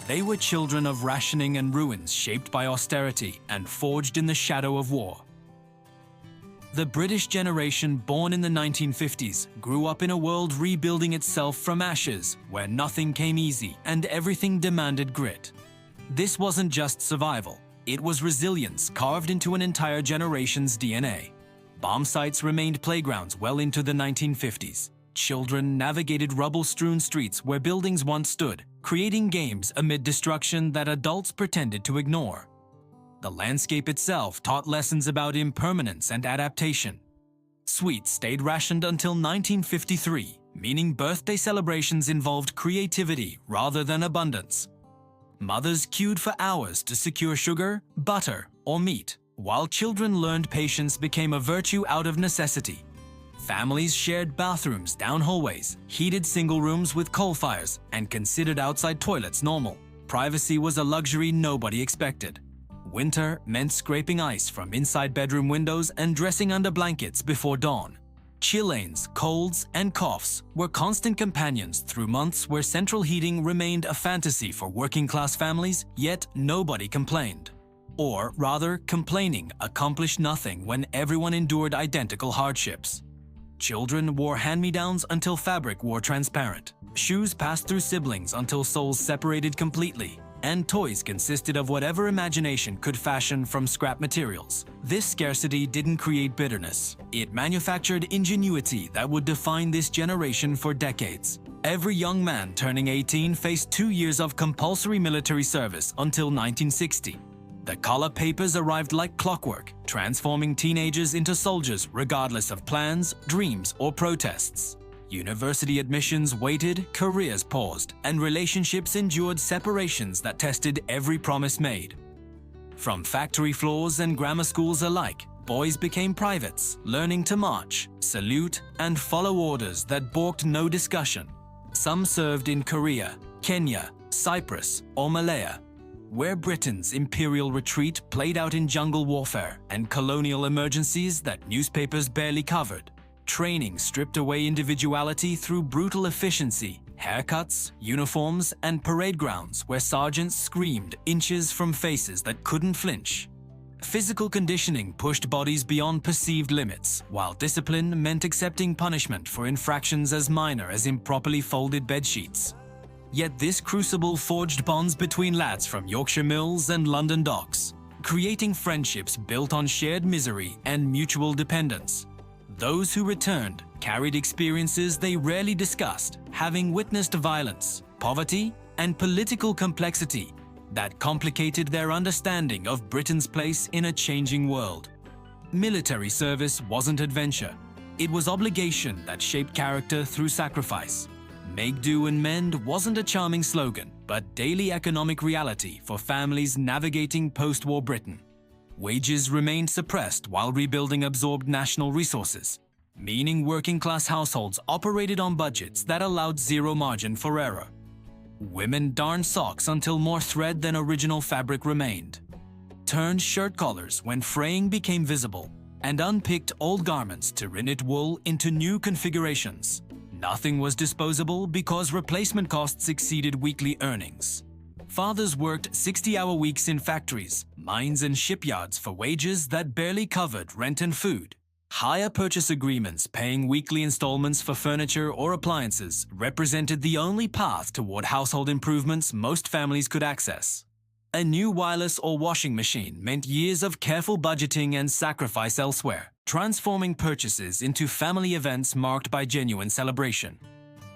They were children of rationing and ruins shaped by austerity and forged in the shadow of war. The British generation born in the 1950s grew up in a world rebuilding itself from ashes, where nothing came easy and everything demanded grit. This wasn't just survival, it was resilience carved into an entire generation's DNA. Bomb sites remained playgrounds well into the 1950s. Children navigated rubble-strewn streets where buildings once stood, creating games amid destruction that adults pretended to ignore. The landscape itself taught lessons about impermanence and adaptation. Sweets stayed rationed until 1953, meaning birthday celebrations involved creativity rather than abundance. Mothers queued for hours to secure sugar, butter, or meat, while children learned patience became a virtue out of necessity. Families shared bathrooms down hallways, heated single rooms with coal fires, and considered outside toilets normal. Privacy was a luxury nobody expected. Winter meant scraping ice from inside bedroom windows and dressing under blankets before dawn. Chillanes, colds, and coughs were constant companions through months where central heating remained a fantasy for working-class families, yet nobody complained. Or rather, complaining accomplished nothing when everyone endured identical hardships. Children wore hand-me-downs until fabric wore transparent. Shoes passed through siblings until soles separated completely. And toys consisted of whatever imagination could fashion from scrap materials. This scarcity didn't create bitterness. It manufactured ingenuity that would define this generation for decades. Every young man turning 18 faced 2 years of compulsory military service until 1960. The color papers arrived like clockwork, transforming teenagers into soldiers regardless of plans, dreams, or protests. University admissions waited, careers paused, and relationships endured separations that tested every promise made. From factory floors and grammar schools alike, boys became privates, learning to march, salute, and follow orders that balked no discussion. Some served in Korea, Kenya, Cyprus, or Malaya, where Britain's imperial retreat played out in jungle warfare and colonial emergencies that newspapers barely covered. Training stripped away individuality through brutal efficiency, haircuts, uniforms, and parade grounds where sergeants screamed inches from faces that couldn't flinch. Physical conditioning pushed bodies beyond perceived limits, while discipline meant accepting punishment for infractions as minor as improperly folded bedsheets. Yet this crucible forged bonds between lads from Yorkshire Mills and London docks, creating friendships built on shared misery and mutual dependence. Those who returned carried experiences they rarely discussed, having witnessed violence, poverty, and political complexity that complicated their understanding of Britain's place in a changing world. Military service wasn't adventure. It was obligation that shaped character through sacrifice. Make do and mend wasn't a charming slogan, but daily economic reality for families navigating post-war Britain. Wages remained suppressed while rebuilding absorbed national resources, meaning working-class households operated on budgets that allowed zero margin for error. Women darned socks until more thread than original fabric remained, turned shirt collars when fraying became visible, and unpicked old garments to reknit wool into new configurations. Nothing was disposable because replacement costs exceeded weekly earnings. Fathers worked 60-hour weeks in factories, mines, and shipyards for wages that barely covered rent and food. Hire purchase agreements paying weekly installments for furniture or appliances represented the only path toward household improvements most families could access. A new wireless or washing machine meant years of careful budgeting and sacrifice elsewhere, transforming purchases into family events marked by genuine celebration.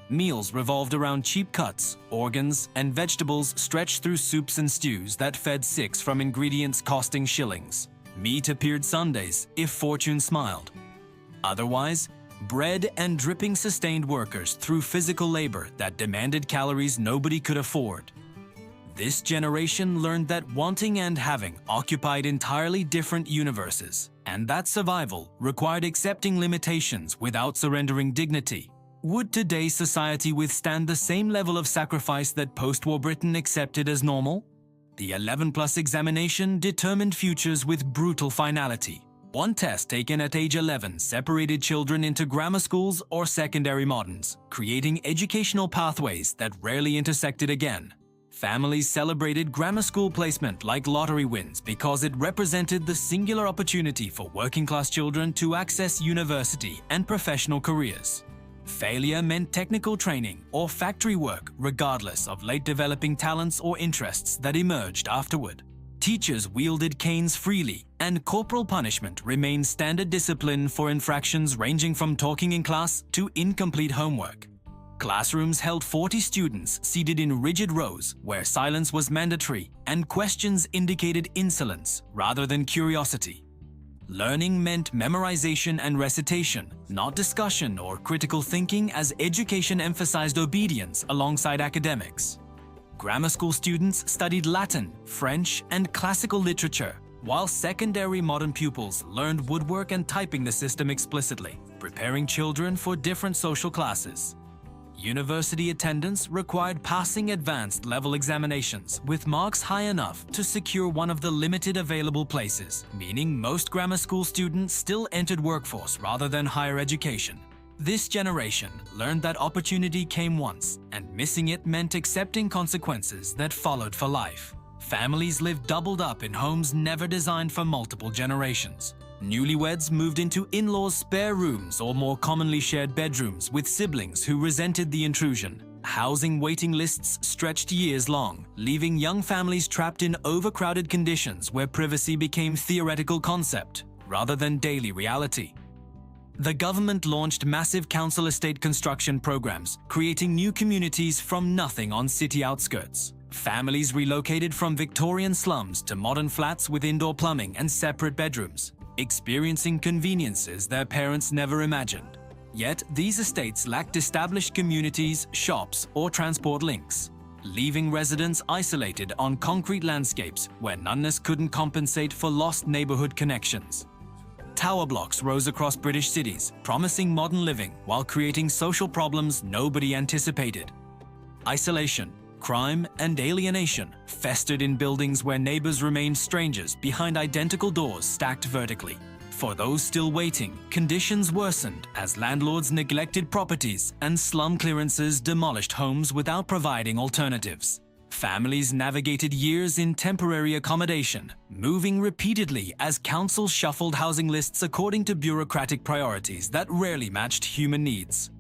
Meals revolved around cheap cuts, organs, and vegetables stretched through soups and stews that fed six from ingredients costing shillings. Meat appeared Sundays if fortune smiled. Otherwise, bread and dripping sustained workers through physical labor that demanded calories nobody could afford. This generation learned that wanting and having occupied entirely different universes, and that survival required accepting limitations without surrendering dignity. Would today's society withstand the same level of sacrifice that post-war Britain accepted as normal? The 11+ examination determined futures with brutal finality. One test taken at age 11 separated children into grammar schools or secondary moderns, creating educational pathways that rarely intersected again. Families celebrated grammar school placement like lottery wins because it represented the singular opportunity for working-class children to access university and professional careers. Failure meant technical training or factory work regardless of late developing talents or interests that emerged afterward. Teachers wielded canes freely, and corporal punishment remained standard discipline for infractions ranging from talking in class to incomplete homework. Classrooms held 40 students seated in rigid rows where silence was mandatory and questions indicated insolence rather than curiosity. Learning meant memorization and recitation, not discussion or critical thinking, as education emphasized obedience alongside academics. Grammar school students studied Latin, French, and classical literature, while secondary modern pupils learned woodwork and typing the system explicitly, preparing children for different social classes. University attendance required passing advanced level examinations with marks high enough to secure one of the limited available places, meaning most grammar school students still entered workforce rather than higher education. This generation learned that opportunity came once, and missing it meant accepting consequences that followed for life. Families lived doubled up in homes never designed for multiple generations. Newlyweds moved into in-laws' spare rooms or more commonly shared bedrooms with siblings who resented the intrusion. Housing waiting lists stretched years long, leaving young families trapped in overcrowded conditions where privacy became theoretical concept rather than daily reality. The government launched massive council estate construction programs, creating new communities from nothing on city outskirts. Families relocated from Victorian slums to modern flats with indoor plumbing and separate bedrooms, experiencing conveniences their parents never imagined. Yet, these estates lacked established communities, shops, or transport links, leaving residents isolated on concrete landscapes where noneness couldn't compensate for lost neighborhood connections. Tower blocks rose across British cities, promising modern living while creating social problems nobody anticipated. Isolation, crime, and alienation festered in buildings where neighbors remained strangers behind identical doors stacked vertically. For those still waiting, conditions worsened as landlords neglected properties and slum clearances demolished homes without providing alternatives. Families navigated years in temporary accommodation, moving repeatedly as councils shuffled housing lists according to bureaucratic priorities that rarely matched human needs.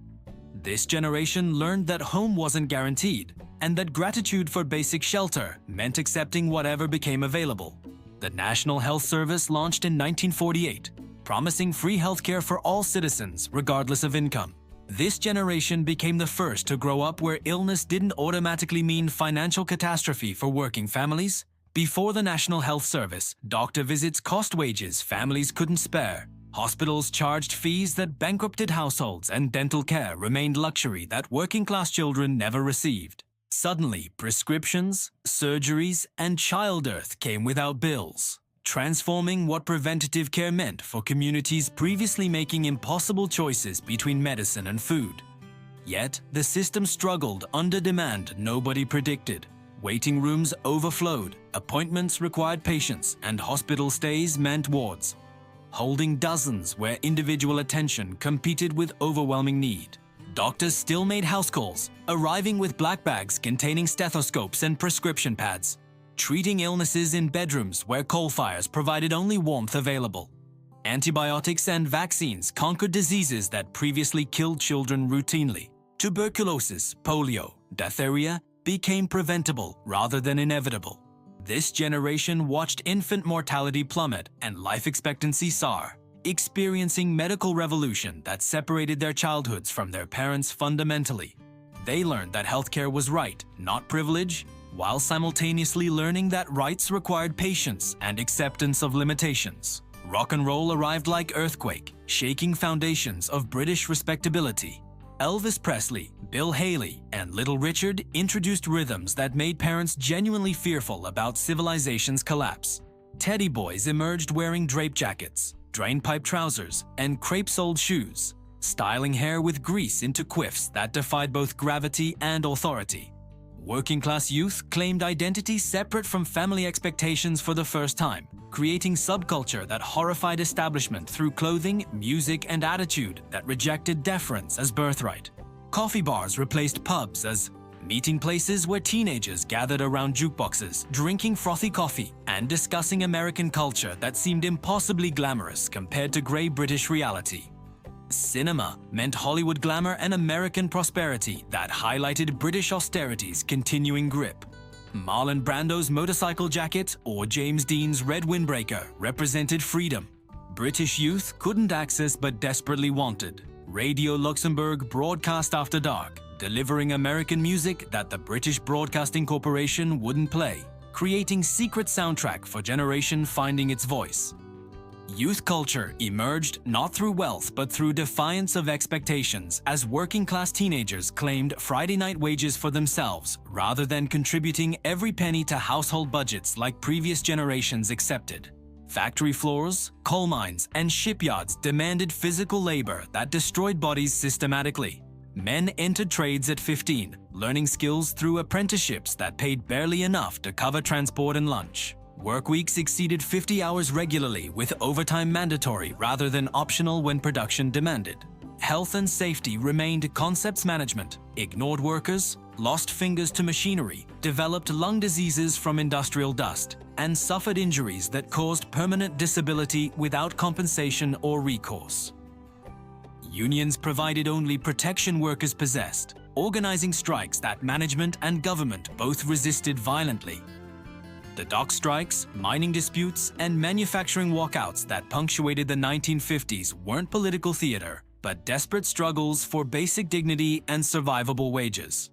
This generation learned that home wasn't guaranteed, and that gratitude for basic shelter meant accepting whatever became available. The National Health Service launched in 1948, promising free healthcare for all citizens regardless of income. This generation became the first to grow up where illness didn't automatically mean financial catastrophe for working families. Before the National Health Service, doctor visits cost wages families couldn't spare. Hospitals charged fees that bankrupted households, and dental care remained luxury that working-class children never received. Suddenly, prescriptions, surgeries, and childbirth came without bills, transforming what preventative care meant for communities previously making impossible choices between medicine and food. Yet, the system struggled under demand nobody predicted. Waiting rooms overflowed, appointments required patience, and hospital stays meant wards, holding dozens where individual attention competed with overwhelming need. Doctors still made house calls, arriving with black bags containing stethoscopes and prescription pads, treating illnesses in bedrooms where coal fires provided only warmth available. Antibiotics and vaccines conquered diseases that previously killed children routinely. Tuberculosis, polio, diphtheria became preventable rather than inevitable. This generation watched infant mortality plummet and life expectancy soar, experiencing medical revolution that separated their childhoods from their parents fundamentally. They learned that healthcare was right, not privilege, while simultaneously learning that rights required patience and acceptance of limitations. Rock and roll arrived like earthquake, shaking foundations of British respectability. Elvis Presley, Bill Haley, and Little Richard introduced rhythms that made parents genuinely fearful about civilization's collapse. Teddy boys emerged wearing drape jackets, drainpipe trousers, and crepe-soled shoes, styling hair with grease into quiffs that defied both gravity and authority. Working-class youth claimed identity separate from family expectations for the first time, creating subculture that horrified establishment through clothing, music, and attitude that rejected deference as birthright. Coffee bars replaced pubs as meeting places where teenagers gathered around jukeboxes, drinking frothy coffee, and discussing American culture that seemed impossibly glamorous compared to grey British reality. Cinema meant Hollywood glamour and American prosperity that highlighted British austerity's continuing grip. Marlon Brando's motorcycle jacket or James Dean's red windbreaker represented freedom. British youth couldn't access but desperately wanted. Radio Luxembourg broadcast after dark, delivering American music that the British Broadcasting Corporation wouldn't play, creating secret soundtrack for generation finding its voice. Youth culture emerged not through wealth but through defiance of expectations as working-class teenagers claimed Friday night wages for themselves rather than contributing every penny to household budgets like previous generations accepted. Factory floors, coal mines, and shipyards demanded physical labor that destroyed bodies systematically. Men entered trades at 15, learning skills through apprenticeships that paid barely enough to cover transport and lunch. Work weeks exceeded 50 hours regularly, with overtime mandatory rather than optional when production demanded. Health and safety remained concepts management, ignored workers, lost fingers to machinery, developed lung diseases from industrial dust, and suffered injuries that caused permanent disability without compensation or recourse. Unions provided only protection workers possessed, organizing strikes that management and government both resisted violently. The dock strikes, mining disputes, and manufacturing walkouts that punctuated the 1950s weren't political theater, but desperate struggles for basic dignity and survivable wages.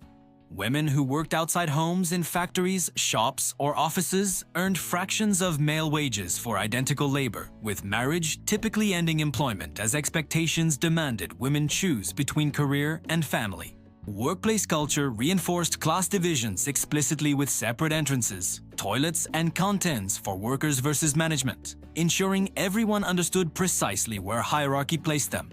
Women who worked outside homes in factories, shops, or offices earned fractions of male wages for identical labor, with marriage typically ending employment as expectations demanded women choose between career and family. Workplace culture reinforced class divisions explicitly with separate entrances, toilets, and cantines for workers versus management, ensuring everyone understood precisely where hierarchy placed them.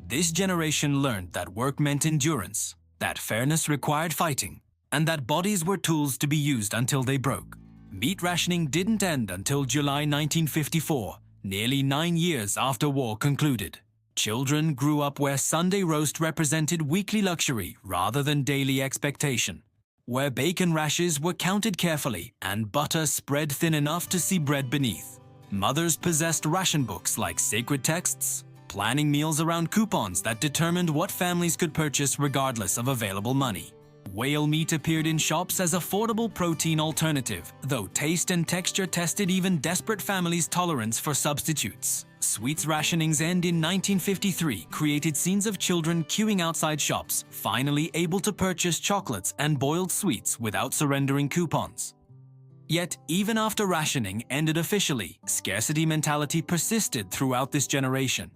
This generation learned that work meant endurance, that fairness required fighting, and that bodies were tools to be used until they broke. Meat rationing didn't end until July 1954, nearly 9 years after war concluded. Children grew up where Sunday roast represented weekly luxury rather than daily expectation, where bacon rashers were counted carefully and butter spread thin enough to see bread beneath. Mothers possessed ration books like sacred texts, planning meals around coupons that determined what families could purchase regardless of available money. Whale meat appeared in shops as affordable protein alternative, though taste and texture tested even desperate families' tolerance for substitutes. Sweets rationing's end in 1953 created scenes of children queuing outside shops, finally able to purchase chocolates and boiled sweets without surrendering coupons. Yet, even after rationing ended officially, scarcity mentality persisted throughout this generation.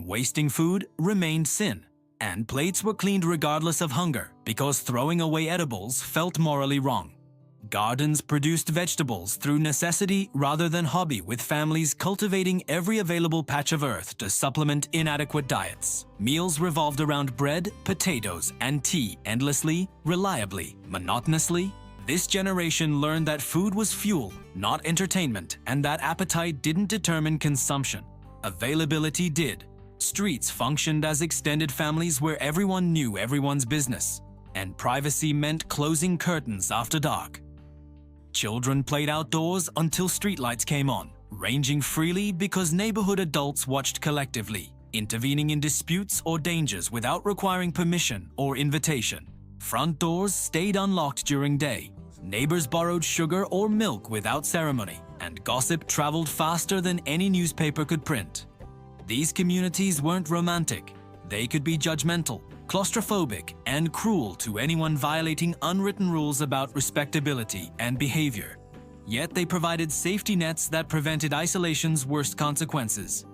Wasting food remained sin, and plates were cleaned regardless of hunger because throwing away edibles felt morally wrong. Gardens produced vegetables through necessity rather than hobby, with families cultivating every available patch of earth to supplement inadequate diets. Meals revolved around bread, potatoes, and tea endlessly, reliably, monotonously. This generation learned that food was fuel, not entertainment, and that appetite didn't determine consumption. Availability did. Streets functioned as extended families where everyone knew everyone's business, and privacy meant closing curtains after dark. Children played outdoors until streetlights came on, ranging freely because neighborhood adults watched collectively, intervening in disputes or dangers without requiring permission or invitation. Front doors stayed unlocked during day, neighbors borrowed sugar or milk without ceremony, and gossip traveled faster than any newspaper could print. These communities weren't romantic. They could be judgmental, claustrophobic, and cruel to anyone violating unwritten rules about respectability and behavior. Yet they provided safety nets that prevented isolation's worst consequences.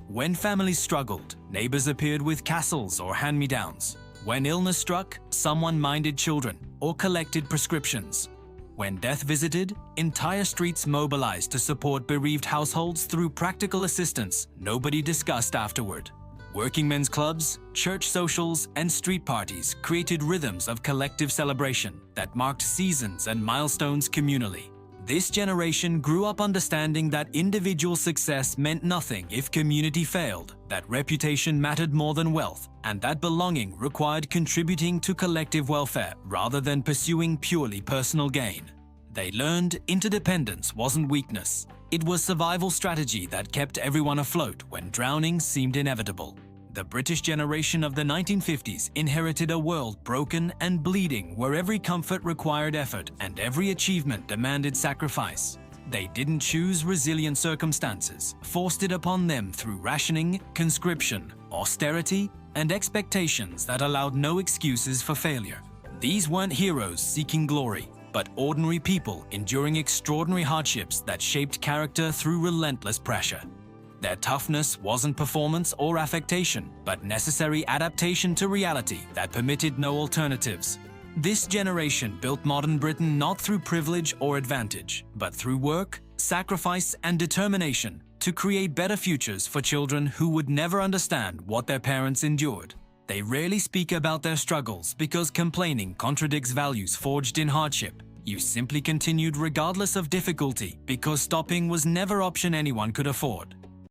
When families struggled, neighbors appeared with castles or hand-me-downs. When illness struck, someone minded children or collected prescriptions. When death visited, entire streets mobilized to support bereaved households through practical assistance nobody discussed afterward. Working men's clubs, church socials, and street parties created rhythms of collective celebration that marked seasons and milestones communally. This generation grew up understanding that individual success meant nothing if community failed, that reputation mattered more than wealth, and that belonging required contributing to collective welfare rather than pursuing purely personal gain. They learned interdependence wasn't weakness. It was survival strategy that kept everyone afloat when drowning seemed inevitable. The British generation of the 1950s inherited a world broken and bleeding, where every comfort required effort and every achievement demanded sacrifice. They didn't choose resilient circumstances, forced it upon them through rationing, conscription, austerity, and expectations that allowed no excuses for failure. These weren't heroes seeking glory, but ordinary people enduring extraordinary hardships that shaped character through relentless pressure. Their toughness wasn't performance or affectation, but necessary adaptation to reality that permitted no alternatives. This generation built modern Britain not through privilege or advantage, but through work, sacrifice, and determination to create better futures for children who would never understand what their parents endured. They rarely speak about their struggles because complaining contradicts values forged in hardship. You simply continued regardless of difficulty because stopping was never an option anyone could afford.